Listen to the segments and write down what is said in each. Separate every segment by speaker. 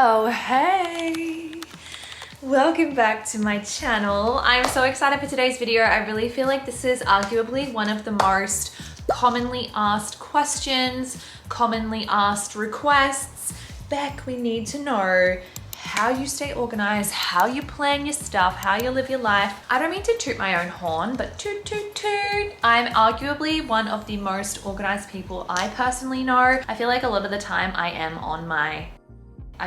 Speaker 1: Oh, hey! Welcome back to my channel. I'm so excited for today's video. I really feel like this is arguably one of the most commonly asked questions, commonly asked requests. Beck, we need to know how you stay organized, how you plan your stuff, how you live your life. I don't mean to toot my own horn, but toot toot toot. I'm arguably one of the most organized people I personally know. I feel like a lot of the time I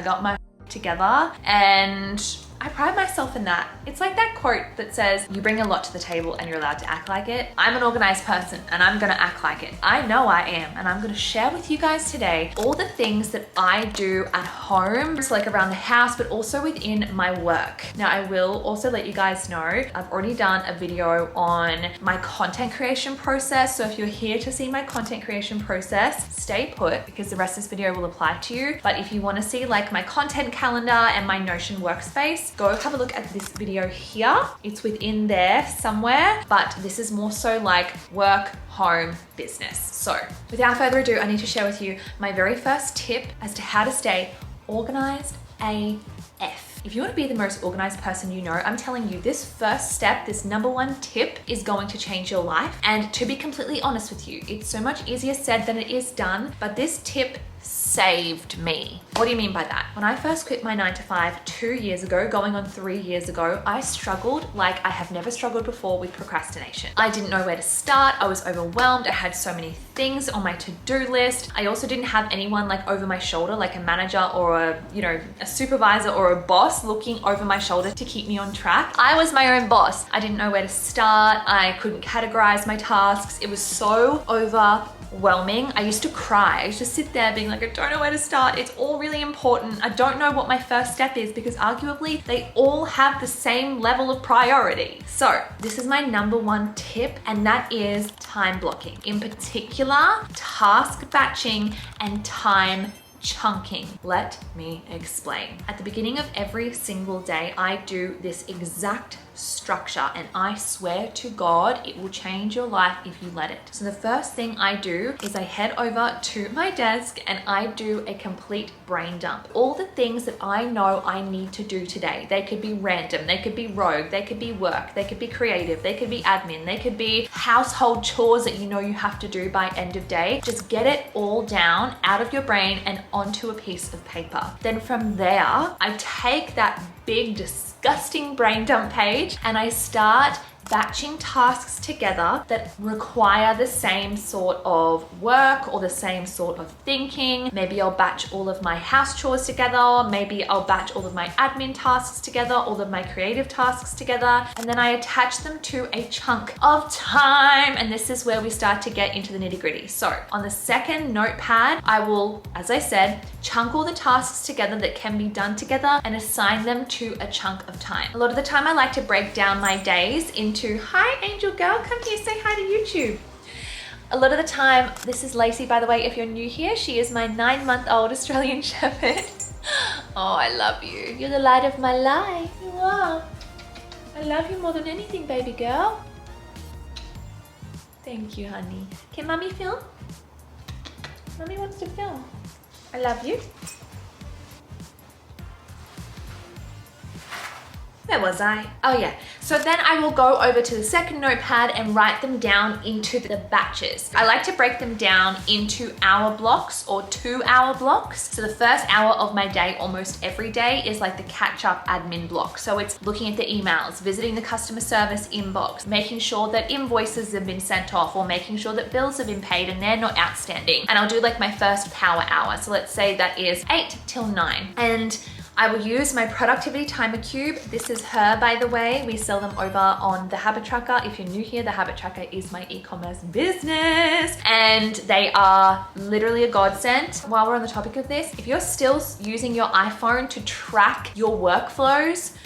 Speaker 1: got my together, and I pride myself in that. It's like that quote that says, you bring a lot to the table and you're allowed to act like it. I'm an organized person and I'm gonna act like it. I know I am, and I'm gonna share with you guys today all the things that I do at home, so like around the house, but also within my work. Now, I will also let you guys know, I've already done a video on my content creation process. So if you're here to see my content creation process, stay put because the rest of this video will apply to you. But if you wanna see like my content calendar and my Notion workspace, go have a look at this video here. It's within there somewhere, but this is more so like work, home, business. So without further ado, I need to share with you my very first tip as to how to stay organized AF. If you want to be the most organized person you know, I'm telling you, this first step, this number one tip is going to change your life. And to be completely honest with you, it's so much easier said than it is done, but this tip saved me. What do you mean by that? When I first quit my 9-to-5 2 years ago, going on 3 years ago, I struggled like I have never struggled before with procrastination. I didn't know where to start. I was overwhelmed. I had so many things on my to-do list. I also didn't have anyone like over my shoulder, like a manager or a supervisor or a boss looking over my shoulder to keep me on track. I was my own boss. I didn't know where to start. I couldn't categorize my tasks. It was so overwhelming. I used to cry. I used to sit there being like, I don't know where to start. It's all really important. I don't know what my first step is because arguably they all have the same level of priority. So this is my number one tip, and that is time blocking. In particular, task batching and time chunking. Let me explain. At the beginning of every single day, I do this exact structure, and I swear to God, it will change your life if you let it. So the first thing I do is I head over to my desk and I do a complete brain dump. All the things that I know I need to do today. They could be random, they could be rogue, they could be work, they could be creative, they could be admin, they could be household chores that you know you have to do by end of day. Just get it all down out of your brain and onto a piece of paper. Then from there, I take that big, disgusting brain dump page and I start batching tasks together that require the same sort of work or the same sort of thinking. Maybe I'll batch all of my house chores together. Maybe I'll batch all of my admin tasks together, all of my creative tasks together, and then I attach them to a chunk of time. And this is where we start to get into the nitty-gritty. So on the second notepad, I will, as I said, chunk all the tasks together that can be done together and assign them to a chunk of time. A lot of the time I like to break down my days into, hi Angel Girl, come here, say hi to YouTube. A lot of the time, this is Lacey, by the way, if you're new here, she is my 9-month-old Australian Shepherd. Oh, I love you. You're the light of my life. You are. I love you more than anything, baby girl. Thank you, honey. Can mommy film? Mommy wants to film. I love you. Where was I? Oh yeah. So then I will go over to the second notepad and write them down into the batches. I like to break them down into hour blocks or 2-hour blocks. So the first hour of my day almost every day is like the catch-up admin block. So it's looking at the emails, visiting the customer service inbox, making sure that invoices have been sent off, or making sure that bills have been paid and they're not outstanding. And I'll do like my first power hour. So let's say that is 8 till 9. And I will use my productivity timer cube. This is her, by the way. We sell them over on the Habit Tracker. If you're new here, the Habit Tracker is my e-commerce business, and they are literally a godsend. While we're on the topic of this, if you're still using your iPhone to track your workflows,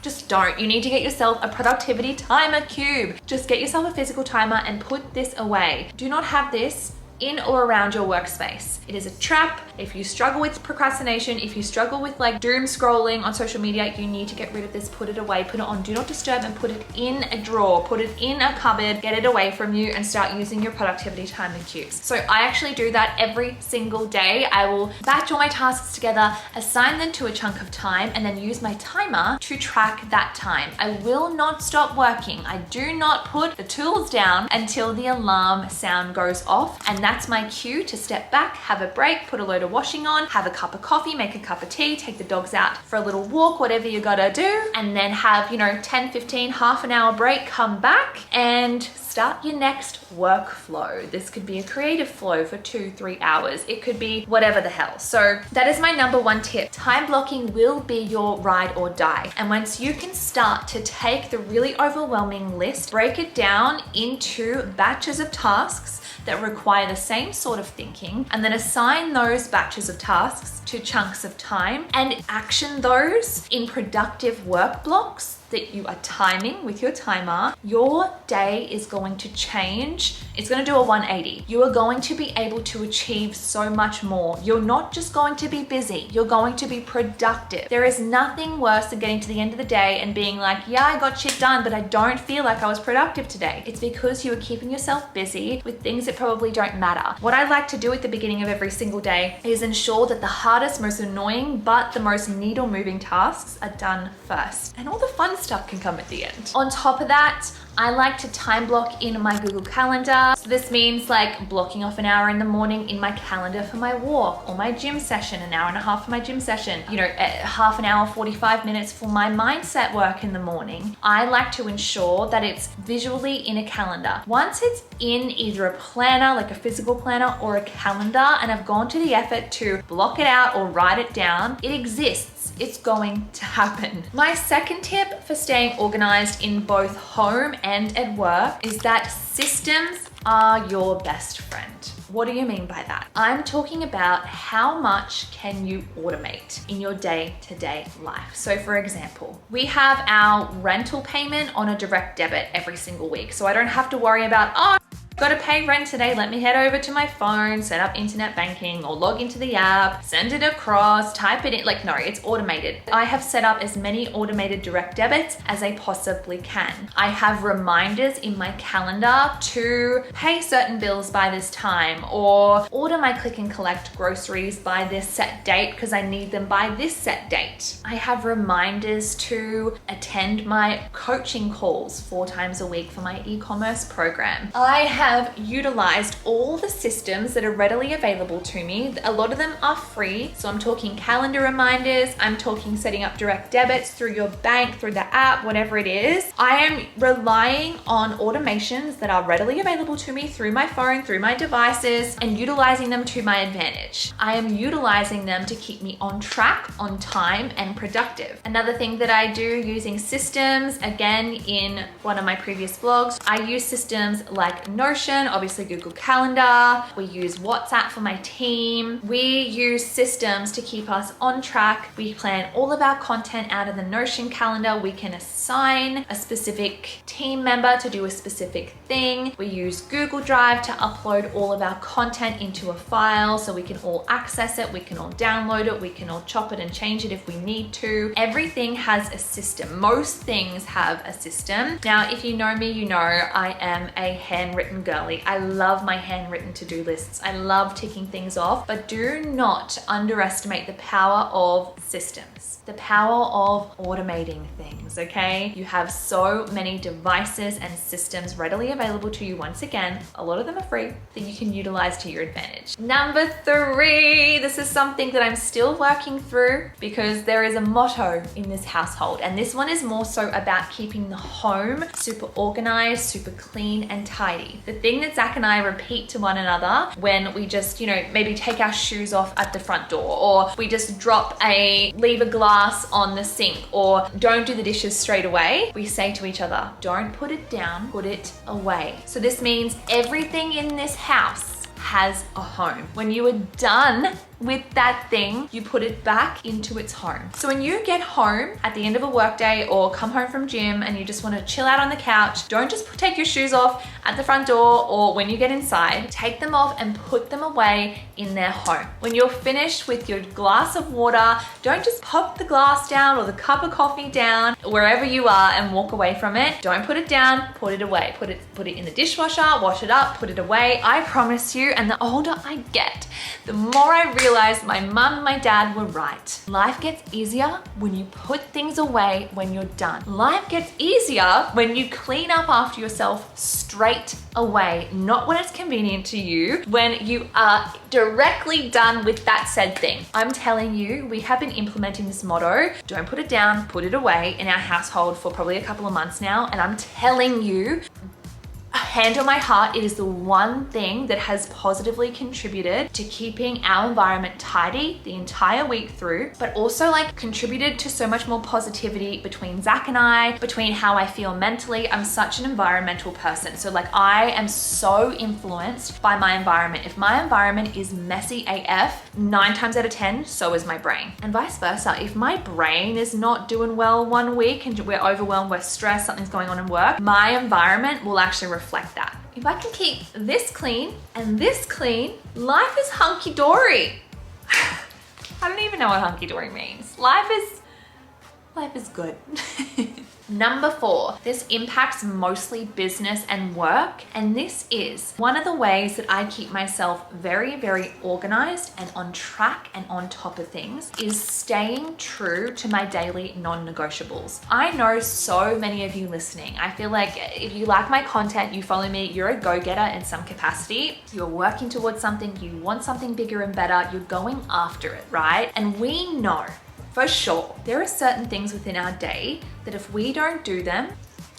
Speaker 1: just don't. You need to get yourself a productivity timer cube. Just get yourself a physical timer and put this away. Do not have this in or around your workspace. It is a trap. If you struggle with procrastination, if you struggle with like doom scrolling on social media, you need to get rid of this, put it away, put it on do not disturb and put it in a drawer, put it in a cupboard, get it away from you and start using your productivity timing cubes. So I actually do that every single day. I will batch all my tasks together, assign them to a chunk of time, and then use my timer to track that time. I will not stop working. I do not put the tools down until the alarm sound goes off. And that's my cue to step back, have a break, put a load of washing on, have a cup of coffee, make a cup of tea, take the dogs out for a little walk, whatever you gotta do, and then have, 10, 15, half an hour break, come back and start your next workflow. This could be a creative flow for 2-3 hours. It could be whatever the hell. So that is my number one tip. Time blocking will be your ride or die. And once you can start to take the really overwhelming list, break it down into batches of tasks that require the same sort of thinking, and then assign those batches of tasks to chunks of time and action those in productive work blocks that you are timing with your timer, your day is going to change. It's going to do a 180. You are going to be able to achieve so much more. You're not just going to be busy, you're going to be productive. There is nothing worse than getting to the end of the day and being like, yeah, I got shit done, but I don't feel like I was productive today. It's because you are keeping yourself busy with things that probably don't matter. What I like to do at the beginning of every single day is ensure that the hardest, most annoying, but the most needle moving tasks are done first. And all the fun stuff can come at the end. On top of that, I like to time block in my Google Calendar. So this means like blocking off an hour in the morning in my calendar for my walk or my gym session, an hour and a half for my gym session, half an hour, 45 minutes for my mindset work in the morning. I like to ensure that it's visually in a calendar. Once it's in either a planner, like a physical planner or a calendar, and I've gone to the effort to block it out or write it down, it exists. It's going to happen. My second tip for staying organized in both home and at work is that systems are your best friend. What do you mean by that? I'm talking about how much can you automate in your day-to-day life. So for example, we have our rental payment on a direct debit every single week. So I don't have to worry about, gotta pay rent today, let me head over to my phone, set up internet banking or log into the app, send it across, type it in. Like, no, it's automated. I have set up as many automated direct debits as I possibly can. I have reminders in my calendar to pay certain bills by this time or order my click and collect groceries by this set date because I need them by this set date. I have reminders to attend my coaching calls 4 times a week for my e-commerce program. I have utilized all the systems that are readily available to me. A lot of them are free. So I'm talking calendar reminders, I'm talking setting up direct debits through your bank, through the app, whatever it is. I am relying on automations that are readily available to me through my phone, through my devices, and utilizing them to my advantage. I am utilizing them to keep me on track, on time, and productive. Another thing that I do using systems, again, in one of my previous vlogs, I use systems like Notion, obviously Google Calendar. We use WhatsApp for my team. We use systems to keep us on track. We plan all of our content out of the Notion calendar. We can assign a specific team member to do a specific thing. We use Google Drive to upload all of our content into a file so we can all access it, we can all download it, we can all chop it and change it if we need to. Everything has a system. Most things have a system. Now, if you know me, you know I am a handwritten girly. I love my handwritten to-do lists. I love ticking things off, but do not underestimate the power of systems, the power of automating things, okay? You have so many devices and systems readily available to you. Once again, a lot of them are free that you can utilize to your advantage. Number 3, this is something that I'm still working through because there is a motto in this household, and this one is more so about keeping the home super organized, super clean and tidy. The thing that Zach and I repeat to one another when we just, maybe take our shoes off at the front door, or we just leave a glass on the sink, or don't do the dishes straight away, we say to each other, don't put it down, put it away. So this means everything in this house has a home. When you are done with that thing, you put it back into its home. So when you get home at the end of a workday or come home from gym and you just want to chill out on the couch, don't just take your shoes off at the front door or when you get inside. Take them off and put them away in their home. When you're finished with your glass of water, don't just pop the glass down or the cup of coffee down wherever you are and walk away from it. Don't put it down, put it away. Put it in the dishwasher, wash it up, put it away. I promise you, and the older I get, the more I realize my mum and my dad were right. Life gets easier when you put things away when you're done. Life gets easier when you clean up after yourself straight away, not when it's convenient to you, when you are directly done with that said thing. I'm telling you, we have been implementing this motto, don't put it down, put it away, in our household for probably a couple of months now, and I'm telling you, hand on my heart, it is the one thing that has positively contributed to keeping our environment tidy the entire week through, but also like contributed to so much more positivity between Zach and I, between how I feel mentally. I'm such an environmental person. So like I am so influenced by my environment. If my environment is messy AF, 9 times out of 10, so is my brain. And vice versa. If my brain is not doing well one week and we're overwhelmed, we're stressed, something's going on in work, my environment will actually reflect that. If I can keep this clean and this clean, life is hunky-dory. I don't even know what hunky-dory means. Life is good. Number 4, this impacts mostly business and work. And this is one of the ways that I keep myself very, very organized and on track and on top of things is staying true to my daily non-negotiables. I know so many of you listening. I feel like if you like my content, you follow me, you're a go-getter in some capacity. You're working towards something, you want something bigger and better, you're going after it, right? And we know for sure, there are certain things within our day that if we don't do them,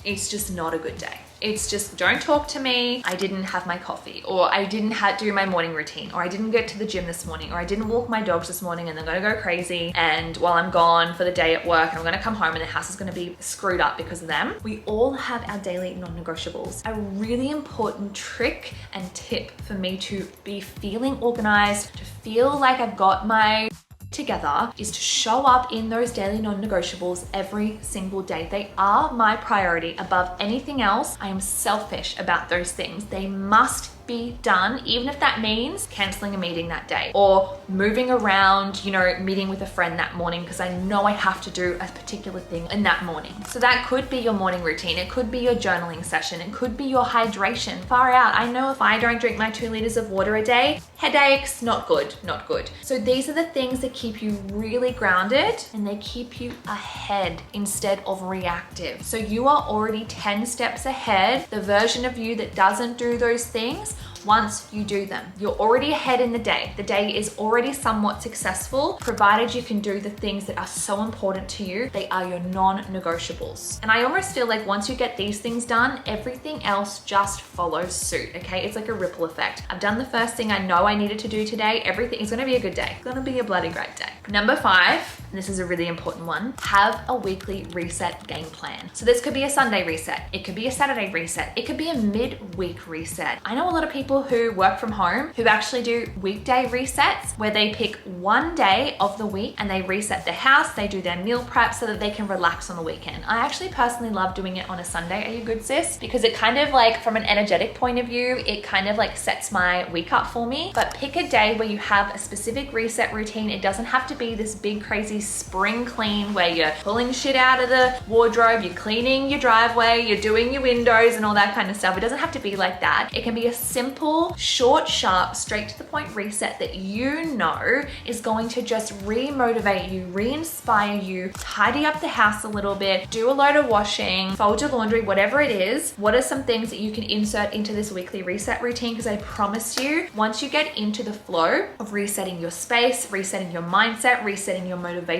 Speaker 1: it's just not a good day. It's just, don't talk to me, I didn't have my coffee, or I didn't do my morning routine, or I didn't get to the gym this morning, or I didn't walk my dogs this morning and they're gonna go crazy, and while I'm gone for the day at work, and I'm gonna come home and the house is gonna be screwed up because of them. We all have our daily non-negotiables. A really important trick and tip for me to be feeling organized, to feel like I've got my together is to show up in those daily non-negotiables every single day. They are my priority above anything else. I am selfish about those things. They must be done, even if that means canceling a meeting that day or moving around, meeting with a friend that morning because I know I have to do a particular thing in that morning. So that could be your morning routine. It could be your journaling session. It could be your hydration. Far out. I know if I don't drink my 2 liters of water a day, headaches, not good, not good. So these are the things that keep you really grounded and they keep you ahead instead of reactive. So you are already 10 steps ahead, the version of you that doesn't do those things. Once you do them, you're already ahead in the day. The day is already somewhat successful, provided you can do the things that are so important to you. They are your non-negotiables. And I almost feel like once you get these things done, everything else just follows suit, okay? It's like a ripple effect. I've done the first thing I know I needed to do today. Everything is gonna be a good day. It's gonna be a bloody great day. Number 5, and this is a really important one, have a weekly reset game plan. So this could be a Sunday reset. It could be a Saturday reset. It could be a mid-week reset. I know a lot of people who work from home who actually do weekday resets where they pick one day of the week and they reset the house, they do their meal prep so that they can relax on the weekend. I actually personally love doing it on a Sunday. Are you good, sis? Because it kind of like, from an energetic point of view, it kind of like sets my week up for me. But pick a day where you have a specific reset routine. It doesn't have to be this big crazy spring clean where you're pulling shit out of the wardrobe, you're cleaning your driveway, you're doing your windows and all that kind of stuff. It doesn't have to be like that. It can be a simple, short, sharp, straight to the point reset that you know is going to just re-motivate you, re-inspire you, tidy up the house a little bit, do a load of washing, fold your laundry, whatever it is. What are some things that you can insert into this weekly reset routine? Because I promise you, once you get into the flow of resetting your space, resetting your mindset, resetting your motivation,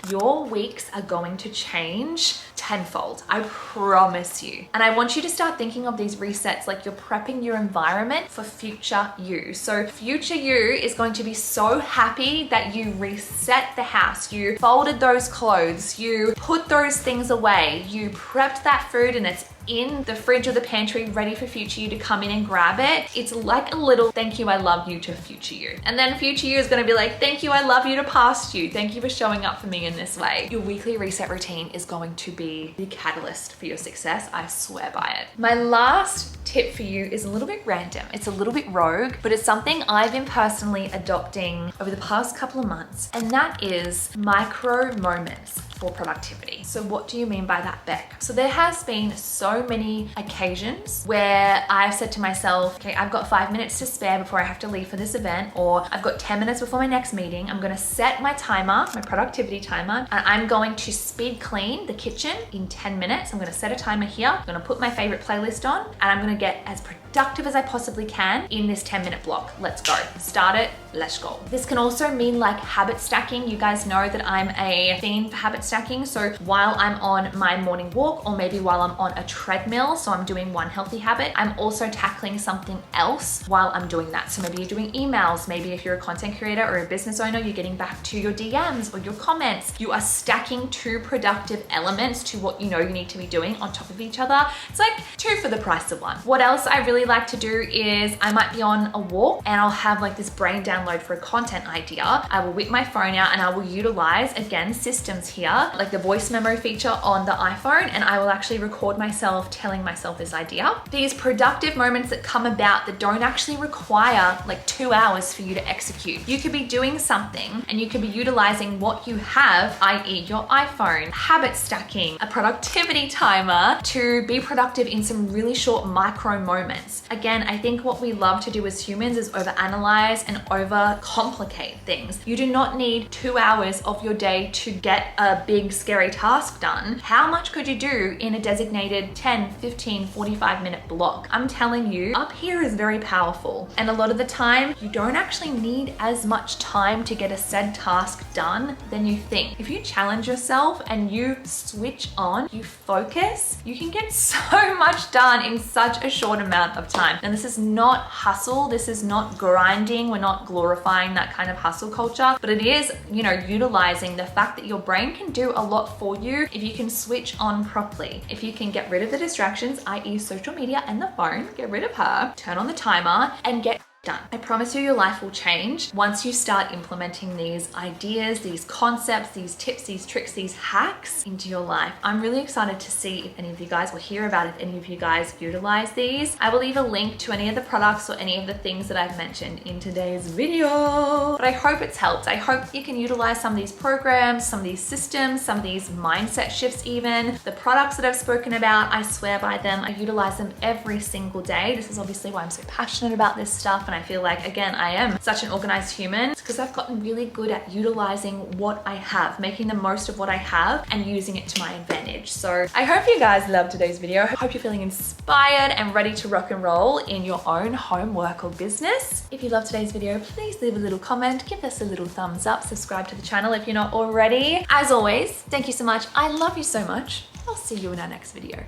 Speaker 1: your weeks are going to change tenfold. I promise you. And I want you to start thinking of these resets like you're prepping your environment for future you. So future you is going to be so happy that you reset the house, you folded those clothes, you put those things away. You prepped that food and it's in the fridge or the pantry ready for future you to come in and grab it. It's like a little thank you, I love you to future you. And then future you is gonna be like, thank you, I love you to past you. Thank you for showing up for me in this way. Your weekly reset routine is going to be the catalyst for your success. I swear by it. My last tip for you is a little bit random. It's a little bit rogue, but it's something I've been personally adopting over the past couple of months, and that is micro moments for productivity. So what do you mean by that, Beck? So there has been so many occasions where I've said to myself, okay, I've got 5 minutes to spare before I have to leave for this event, or I've got 10 minutes before my next meeting. I'm gonna set my timer, my productivity timer, and I'm going to speed clean the kitchen in 10 minutes. I'm gonna set a timer here. I'm gonna put my favorite playlist on, and I'm gonna get as productive as I possibly can in this 10-minute block. Let's go. Start it, let's go. This can also mean like habit stacking. You guys know that I'm a fiend for habit stacking. So while I'm on my morning walk, or maybe while I'm on a treadmill, so I'm doing one healthy habit, I'm also tackling something else while I'm doing that. So maybe you're doing emails, maybe if you're a content creator or a business owner, you're getting back to your DMs or your comments. You are stacking 2 productive elements to what you know you need to be doing on top of each other. It's like 2 for the price of 1. What else I really like to do is I might be on a walk and I'll have like this brain download for a content idea. I will whip my phone out and I will utilize, again, systems here, like the voice memo feature on the iPhone, and I will actually record myself telling myself this idea. These productive moments that come about that don't actually require like 2 hours for you to execute. You could be doing something and you could be utilizing what you have, i.e. your iPhone, habit stacking, a productivity timer, to be productive in some really short micro moments. Again, I think what we love to do as humans is overanalyze and overcomplicate things. You do not need 2 hours of your day to get a big scary task done. How much could you do in a designated 10, 15, 45-minute block? I'm telling you, up here is very powerful. And a lot of the time, you don't actually need as much time to get a said task done than you think. If you challenge yourself and you switch on, you focus, you can get so much done in such a short amount of time. And this is not hustle. This is not grinding. We're not glorifying that kind of hustle culture, but it is, you know, utilizing the fact that your brain can do a lot for you if you can switch on properly. If you can get rid of the distractions, i.e. social media and the phone, get rid of her, turn on the timer and get done. I promise you your life will change once you start implementing these ideas, these concepts, these tips, these tricks, these hacks into your life. I'm really excited to see if any of you guys will hear about it, if any of you guys utilize these. I will leave a link to any of the products or any of the things that I've mentioned in today's video. But I hope it's helped. I hope you can utilize some of these programs, some of these systems, some of these mindset shifts even. The products that I've spoken about, I swear by them. I utilize them every single day. This is obviously why I'm so passionate about this stuff, and I feel like, again, I am such an organized human because I've gotten really good at utilizing what I have, making the most of what I have and using it to my advantage. So I hope you guys loved today's video. I hope you're feeling inspired and ready to rock and roll in your own home, work, or business. If you loved today's video, please leave a little comment, give us a little thumbs up, subscribe to the channel if you're not already. As always, thank you so much. I love you so much. I'll see you in our next video.